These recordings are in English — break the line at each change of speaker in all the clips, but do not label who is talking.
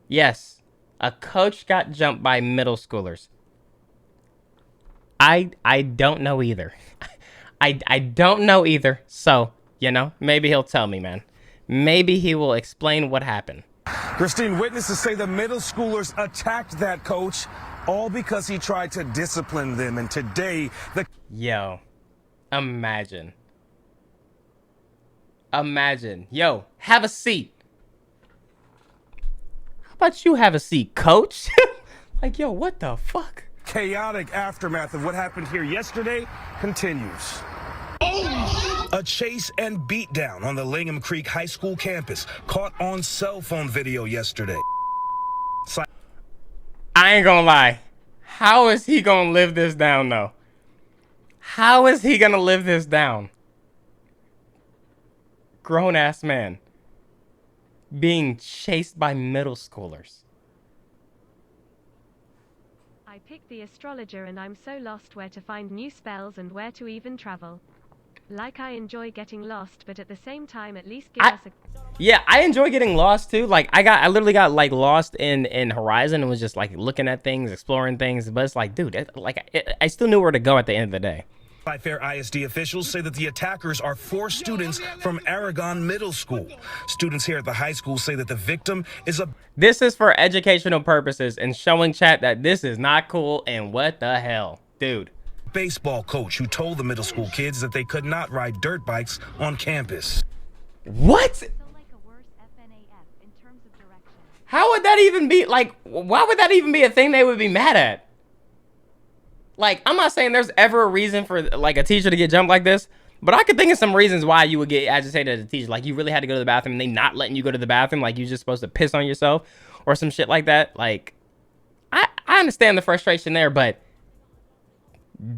Yes, a coach got jumped by middle schoolers. I don't know either. I don't know either. So, you know, maybe he'll tell me, man. Maybe he will explain what happened.
Christine, witnesses say the middle schoolers attacked that coach, all because he tried to discipline them. And today, the...
Yo, imagine. Imagine. Yo, have a seat. How about you have a seat, coach? Like, yo, what the fuck?
chaotic aftermath of what happened here yesterday continues. A chase and beatdown on the Langham Creek High School campus caught on cell phone video yesterday.
I ain't gonna lie. How is he gonna live this down, though? How is he gonna live this down? Grown-ass man being chased by middle schoolers.
I picked the astrologer and I'm so lost where to find new spells and where to even travel. Like, I enjoy getting lost, but at the same time, at least give us a...
Yeah, I enjoy getting lost too. Like, I literally got like lost in Horizon and was just like looking at things, exploring things. But it's like, dude, I still knew where to go at the end of the day.
Fair ISD officials say that the attackers are 4 students from Aragon Middle School. Students here at the high school say that the victim is a...
This is for educational purposes and showing chat that this is not cool and what the hell, dude.
Baseball coach who told the middle school kids that they could not ride dirt bikes on campus.
What? How would that even be, like, why would that even be a thing they would be mad at? Like, I'm not saying there's ever a reason for, like, a teacher to get jumped like this, but I could think of some reasons why you would get agitated as a teacher. Like, you really had to go to the bathroom and they not letting you go to the bathroom, like you're just supposed to piss on yourself or some shit like that. Like, I understand the frustration there, but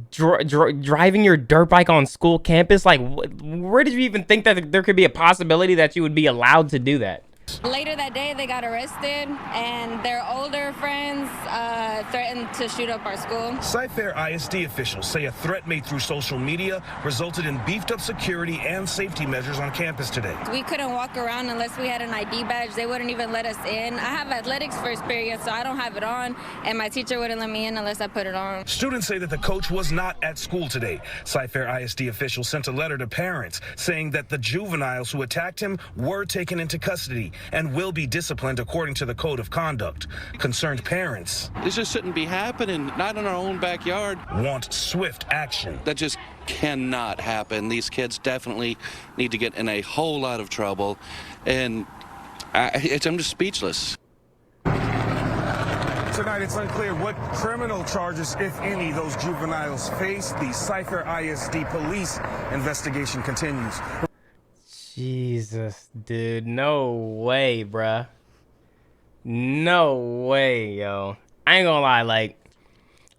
driving your dirt bike on school campus, like, where did you even think that there could be a possibility that you would be allowed to do that?
Later that day, they got arrested, and their older friends threatened to shoot up our school.
Fair ISD officials say a threat made through social media resulted in beefed up security and safety measures on campus today.
We couldn't walk around unless we had an ID badge. They wouldn't even let us in. I have athletics first period, so I don't have it on, and my teacher wouldn't let me in unless I put it on.
Students say that the coach was not at school today. Fair ISD officials sent a letter to parents saying that the juveniles who attacked him were taken into custody and will be disciplined according to the code of conduct. Concerned parents,
this just shouldn't be happening, not in our own backyard.
Want swift action.
That just cannot happen. These kids definitely need to get in a whole lot of trouble, and I'm just speechless.
Tonight, it's unclear what criminal charges, if any, those juveniles face. The Cypher ISD police investigation continues.
Jesus, dude, no way, bruh. No way, yo. I ain't gonna lie, like,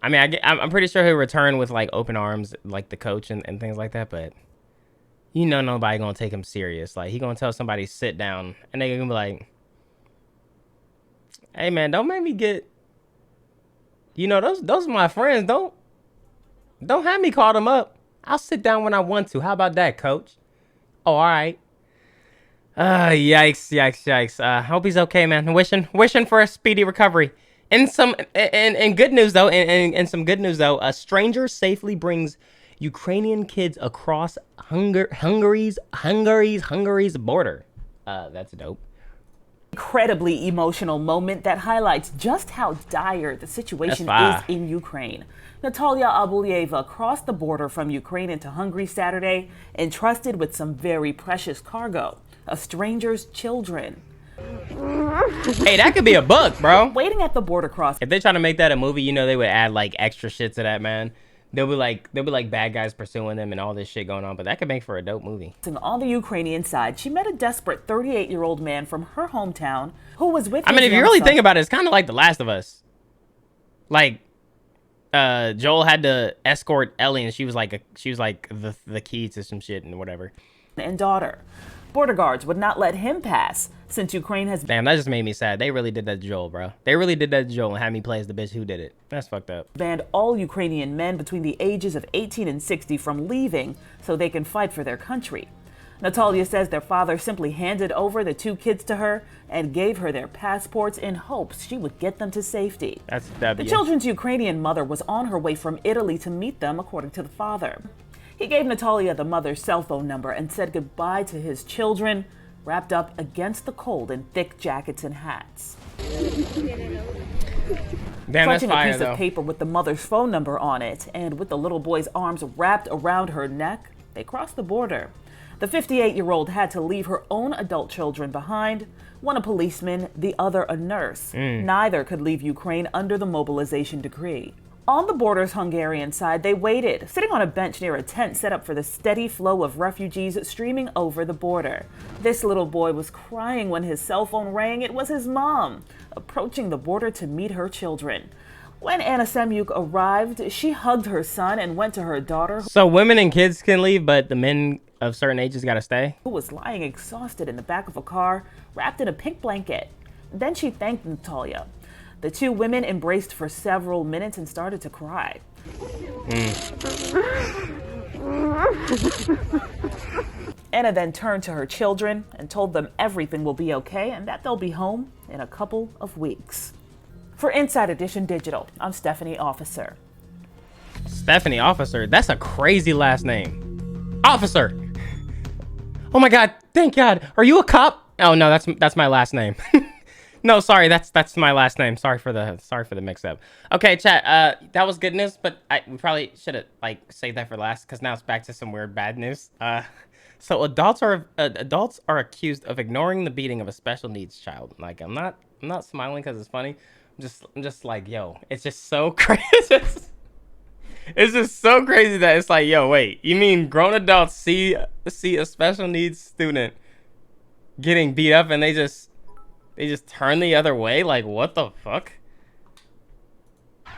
I mean, I'm pretty sure he'll return with, like, open arms, like the coach and things like that, but you know nobody gonna take him serious. Like, he gonna tell somebody, sit down, and they gonna be like, hey, man, don't make me get, you know, those are my friends. Don't have me call them up. I'll sit down when I want to. How about that, coach? Oh, all right. Yikes. Hope he's okay, man. Wishing for a speedy recovery. In good news though, in some good news though, a stranger safely brings Ukrainian kids across Hungary's border. That's dope.
Incredibly emotional moment that highlights just how dire the situation is in Ukraine. Natalia Abulyeva crossed the border from Ukraine into Hungary Saturday, entrusted with some very precious cargo, a stranger's children.
Hey, that could be a book, bro.
Waiting at the border crossing.
If they try to make that a movie, you know they would add like extra shit to that, man. They'll be like bad guys pursuing them and all this shit going on, but that could make for a dope movie.
On the Ukrainian side, she met a desperate 38-year-old man from her hometown who was with.
I mean, if you really think about it, it's kind of like The Last of Us. Like, Joel had to escort Ellie, and she was like the key to some shit and whatever.
And daughter. Border guards would not let him pass since Ukraine has...
Damn, that just made me sad. They really did that to Joel, bro. They really did that to Joel and had me play as the bitch who did it. That's fucked up.
Banned all Ukrainian men between the ages of 18 and 60 from leaving so they can fight for their country. Natalia says their father simply handed over the 2 kids to her and gave her their passports in hopes she would get them to safety. The children's Ukrainian mother was on her way from Italy to meet them, according to the father. He gave Natalia the mother's cell phone number and said goodbye to his children, wrapped up against the cold in thick jackets and hats. Clutching a piece of paper with the mother's phone number on it and with the little boy's arms wrapped around her neck, they crossed the border. The 58-year-old had to leave her own adult children behind, one a policeman, the other a nurse. Neither could leave Ukraine under the mobilization decree. On the border's Hungarian side, they waited, sitting on a bench near a tent set up for the steady flow of refugees streaming over the border. This little boy was crying when his cell phone rang. It was his mom, approaching the border to meet her children. When Anna Semyuk arrived, she hugged her son and went to her daughter.
So women and kids can leave, but the men of certain ages gotta stay?
Who was lying exhausted in the back of a car, wrapped in a pink blanket. Then she thanked Natalia. The 2 women embraced for several minutes and started to cry. Anna then turned to her children and told them everything will be okay and that they'll be home in a couple of weeks. For Inside Edition Digital, I'm Stephanie Officer.
Stephanie Officer? That's a crazy last name. Officer! Oh my God, thank God. Are you a cop? Oh no, that's my last name. No, sorry, that's my last name. Sorry for the mix-up. Okay, chat. That was good news, but we probably should have saved that for last because now it's back to some weird bad news. So adults are accused of ignoring the beating of a special needs child. Like I'm not smiling because it's funny. I'm just like, yo, it's just so crazy. It's just so crazy that it's like, yo, wait, you mean grown adults see a special needs student getting beat up and they just turn the other way? Like, what the fuck?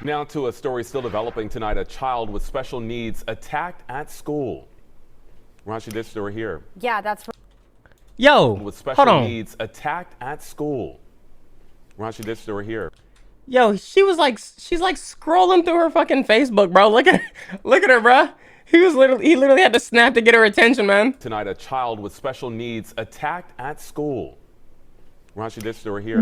Now to a story still developing tonight. A child with special needs attacked at school. Rashi, this story here.
Yeah, that's right.
Yo,
with special
hold on.
needs attacked at school. Rashi, this story here.
Yo, she's like scrolling through her fucking Facebook, bro. Look at her, bro. He literally had to snap to get her attention, man.
Tonight, a child with special needs attacked at school. Rashi, this story here.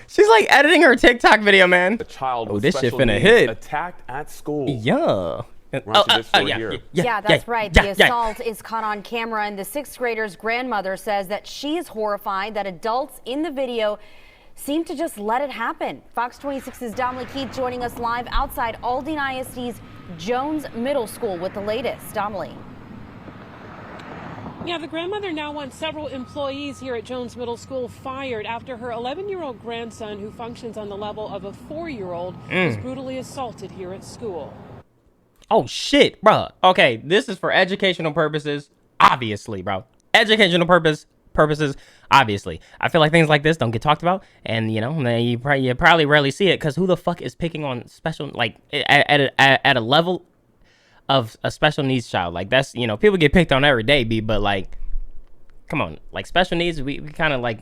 She's like editing her TikTok video, man.
A child with
this shit
special
finna
needs
hit.
attacked at school.
Yeah.
Rashi, this story here.
Yeah, that's right. The assault is caught on camera, and the 6th grader's grandmother says that she is horrified that adults in the video seem to just let it happen. Fox 26's Domly Keith joining us live outside Aldine ISD's Jones Middle School with the latest. Domly.
Yeah, the grandmother now wants several employees here at Jones Middle School fired after her 11-year-old grandson, who functions on the level of a 4-year-old, was brutally assaulted here at school.
Oh shit, bro. Okay, this is for educational purposes, obviously, bro. Educational purposes, obviously. I feel like things like this don't get talked about, and you probably rarely see it because who the fuck is picking on special, like at a level of a special needs child? Like that's, people get picked on every day, but like, come on, like special needs, we kind of like,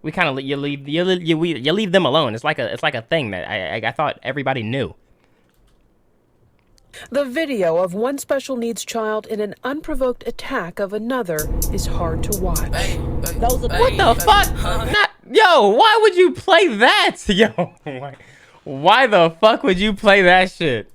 we kind of you leave them alone. It's like a thing that I thought everybody knew.
The video of one special needs child in an unprovoked attack of another is hard to watch.
What the fuck? Yo, why would you play that? Yo, why the fuck would you play that shit?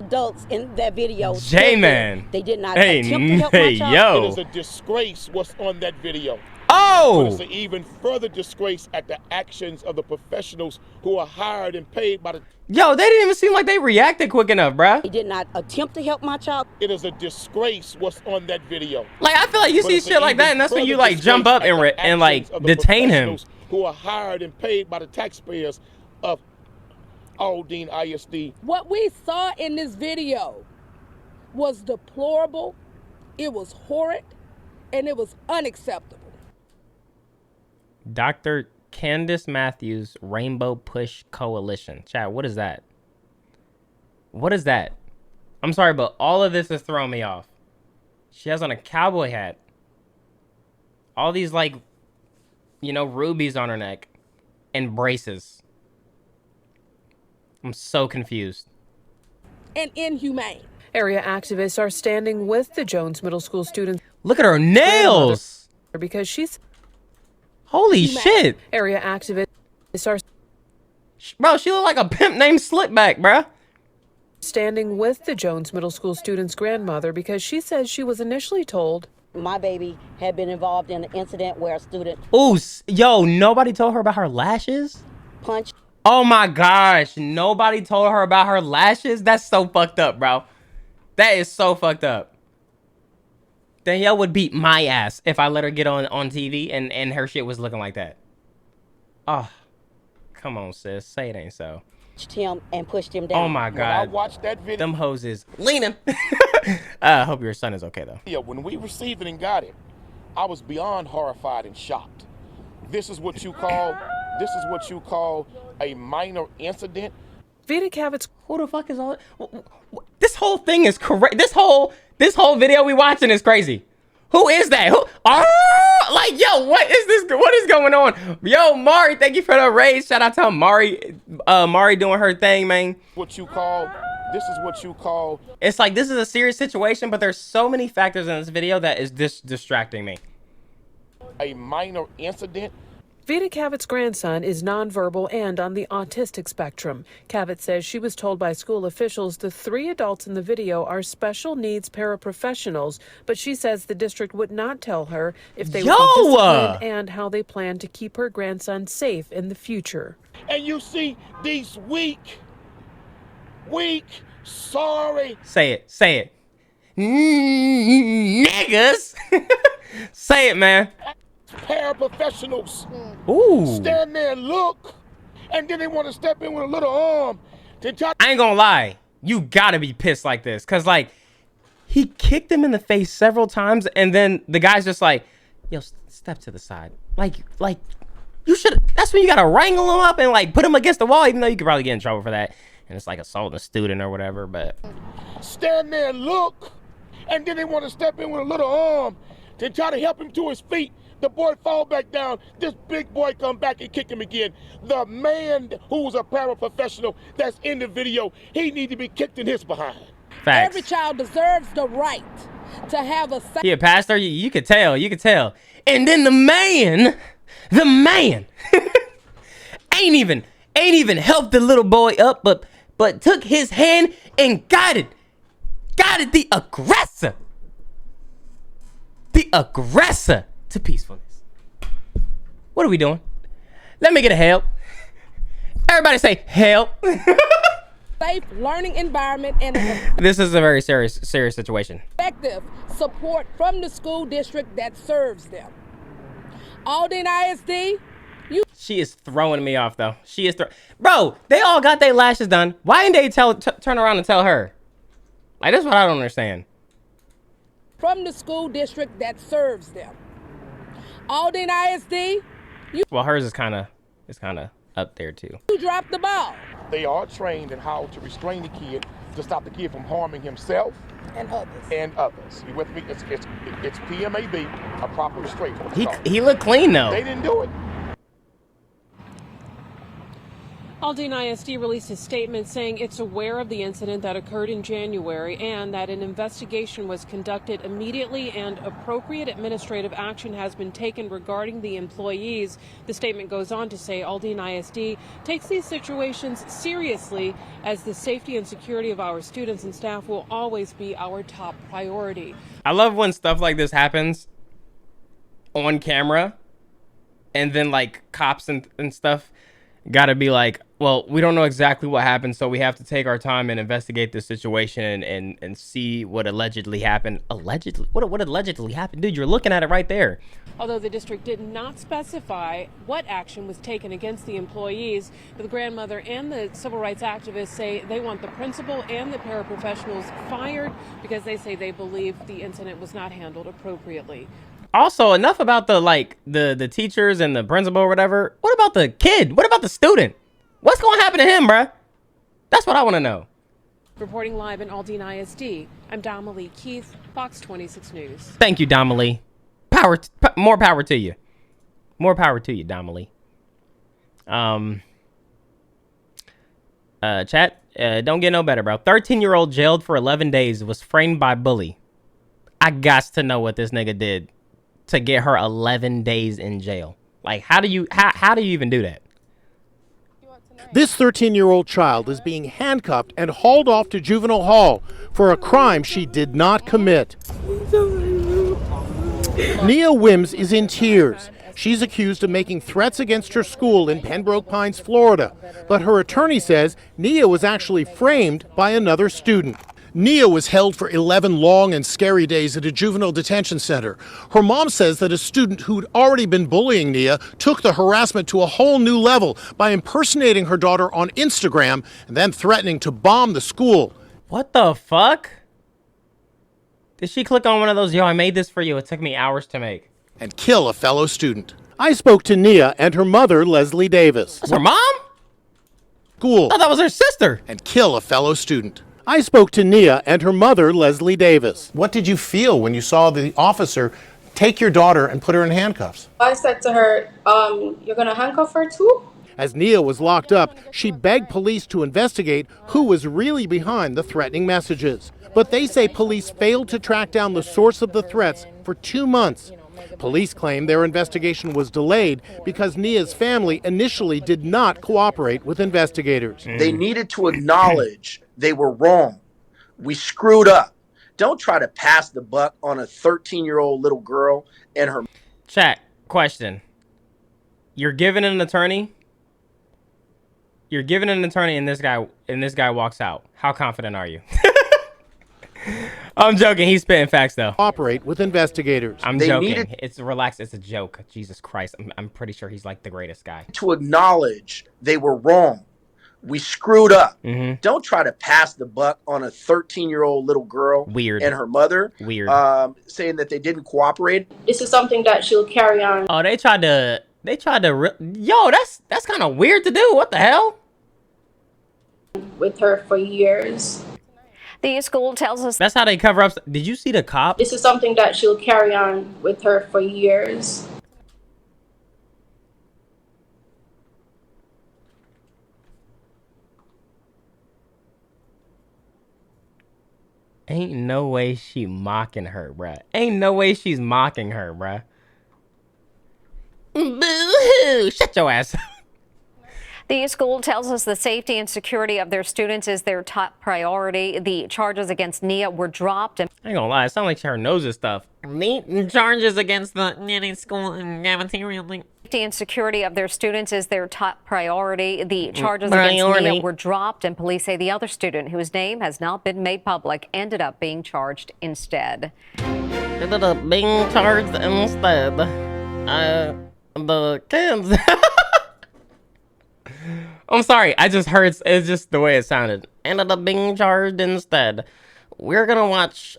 Adults in that video.
J-Man.
They did not attempt to help my child.
Yo.
It is a disgrace what's on that video.
Oh!
But it's an even further disgrace at the actions of the professionals who are hired and paid by the...
Yo, they didn't even seem like they reacted quick enough, bruh.
They did not attempt to help my child.
It is a disgrace what's on that video.
Like, I feel like you see shit like that, and that's when you, like, jump up and like, detain him.
Who are hired and paid by the taxpayers of Aldine ISD.
What we saw in this video was deplorable, it was horrid, and it was unacceptable.
Dr. Candace Matthews Rainbow Push Coalition. Chat, what is that? What is that? I'm sorry, but all of this is throwing me off. She has on a cowboy hat. All these, like, rubies on her neck. And braces. I'm so confused.
and inhumane.
Area activists are standing with the Jones Middle School students.
Look at her nails.
Because she's...
Holy shit.
Area activists are...
Bro, she look like a pimp named Slickback, bro.
Standing with the Jones Middle School student's grandmother because she says she was initially told...
My baby had been involved in an incident where a student...
Ooh, yo, nobody told her about her lashes?
Punched.
Oh my gosh, nobody told her about her lashes? That's so fucked up, bro. That is so fucked up. Danielle would beat my ass if I let her get on TV and her shit was looking like that. Oh, come on, sis. Say it ain't so.
Him and pushed him down.
Oh my God.
I watched that video.
Them hoses leaning. I hope your son is okay though.
Yeah, when we received it and got it, I was beyond horrified and shocked. This is what you call a minor incident.
Vita Cavitz.
Who the fuck is all? This whole thing is correct. This whole video we watching is crazy. Who is that? Who? Like, yo, what is this? What is going on? Yo, Mari, thank you for the raise. Shout out to Mari. Mari doing her thing, man.
This is what you call.
It's like this is a serious situation, but there's so many factors in this video that is distracting me.
A minor incident.
Vita Cavitt's grandson is nonverbal and on the autistic spectrum. Cavitt says she was told by school officials the 3 adults in the video are special needs paraprofessionals, but she says the district would not tell her if they would be disciplined and how they plan to keep her grandson safe in the future.
And you see these weak, sorry.
Say it. Niggas. Say it, man.
Paraprofessionals.
Ooh.
Stand there and look, and then they want to step in with a little arm.
I ain't gonna lie, you gotta be pissed like this, cause like he kicked him in the face several times, and then the guy's just like, "Yo, step to the side." Like you should. That's when you gotta wrangle him up and like put him against the wall, even though you could probably get in trouble for that, and it's like assaulting a student or whatever. But
stand there and look, and then they want to step in with a little arm to try to help him to his feet. The boy fall back down. This big boy come back and kick him again. The man who's a paraprofessional that's in the video, he need to be kicked in his behind.
Facts.
Every child deserves the right to have a...
Yeah, Pastor, you could tell. And then the man ain't even helped the little boy up, but took his hand and guided the aggressor to peacefulness. What are we doing? Let me get a help. Everybody say help.
Safe learning environment and
this is a very serious situation.
Effective support from the school district that serves them. Aldine ISD.
She is throwing me off though. Bro, they all got their lashes done. Why didn't they turn around and tell her? Like, that's what I don't understand.
From the school district that serves them. Aldine ISD.
Well, hers is kind of up there too.
You dropped the ball.
They are trained in how to restrain the kid to stop the kid from harming himself
and others.
You with me? It's PMAB, a proper restraint.
He looked clean though.
They didn't do it.
Aldine ISD released a statement saying it's aware of the incident that occurred in January and that an investigation was conducted immediately and appropriate administrative action has been taken regarding the employees. The statement goes on to say Aldine ISD takes these situations seriously as the safety and security of our students and staff will always be our top priority.
I love when stuff like this happens on camera and then like cops and stuff gotta be like, well, we don't know exactly what happened, so we have to take our time and investigate the situation and see what allegedly happened. Allegedly? What allegedly happened? Dude, you're looking at it right there.
Although the district did not specify what action was taken against the employees, the grandmother and the civil rights activists say they want the principal and the paraprofessionals fired because they say they believe the incident was not handled appropriately.
Also, enough about the teachers and the principal or whatever. What about the kid? What about the student? What's going to happen to him, bruh? That's what I want to know.
Reporting live in Aldine ISD, I'm Damalie Keith, Fox 26 News.
Thank you, Damalie. More power to you. More power to you, Damalie. Chat. Don't get no better, bro. 13-year-old jailed for 11 days was framed by bully. I got to know what this nigga did to get her 11 days in jail. Like, how do you even do that?
This 13-year-old child is being handcuffed and hauled off to juvenile hall for a crime she did not commit. Nia Wims is in tears. She's accused of making threats against her school in Pembroke Pines, Florida. But her attorney says Nia was actually framed by another student. Nia was held for 11 long and scary days at a juvenile detention center. Her mom says that a student who'd already been bullying Nia took the harassment to a whole new level by impersonating her daughter on Instagram and then threatening to bomb the school.
What the fuck? Did she click on one of those, yo, I made this for you, it took me hours to make?
And kill a fellow student. I spoke to Nia and her mother, Leslie Davis.
That's her mom?
School.
I thought that was her sister.
And kill a fellow student. I spoke to Nia and her mother, Leslie Davis. What did you feel when you saw the officer take your daughter and put her in handcuffs?
I said to her, you're going to handcuff her too?
As Nia was locked up, she begged police to investigate who was really behind the threatening messages. But they say police failed to track down the source of the threats for 2 months. Police claim their investigation was delayed because Nia's family initially did not cooperate with investigators.
They needed to acknowledge they were wrong. We screwed up. Don't try to pass the buck on a 13-year-old little girl and her...
Chat, question. You're given an attorney? You're given an attorney and this guy walks out. How confident are you? I'm joking. He's spitting facts, though.
Operate with investigators.
I'm joking. It's relaxed. It's a joke. Jesus Christ. I'm pretty sure he's like the greatest guy.
To acknowledge they were wrong. We screwed up. Don't try to pass the buck on a 13-year-old little girl and her mother. Saying that they didn't cooperate.
This is something that she'll carry on.
Oh, they tried to yo, that's kind of weird to do. What the hell?
With her for years.
The school tells us
that's how they cover up. Did you see the cop?
This is something that she'll carry on with her for years.
Ain't no way she mocking her, bruh. Ain't no way she's mocking her, bruh. Boo-hoo! Shut your ass up.
the school tells us the safety and security of their students is their top priority. The charges against Nia were dropped. And
I ain't gonna lie, it sounds like her knows this stuff. Charges against the school and cafeteria link.
Safety and security of their students is their top priority. The charges against Nia were dropped, and police say the other student, whose name has not been made public, ended up being charged instead.
Ended up being charged instead. The kids. I'm sorry, I just heard it's just the way it sounded. Ended up being charged instead. We're gonna watch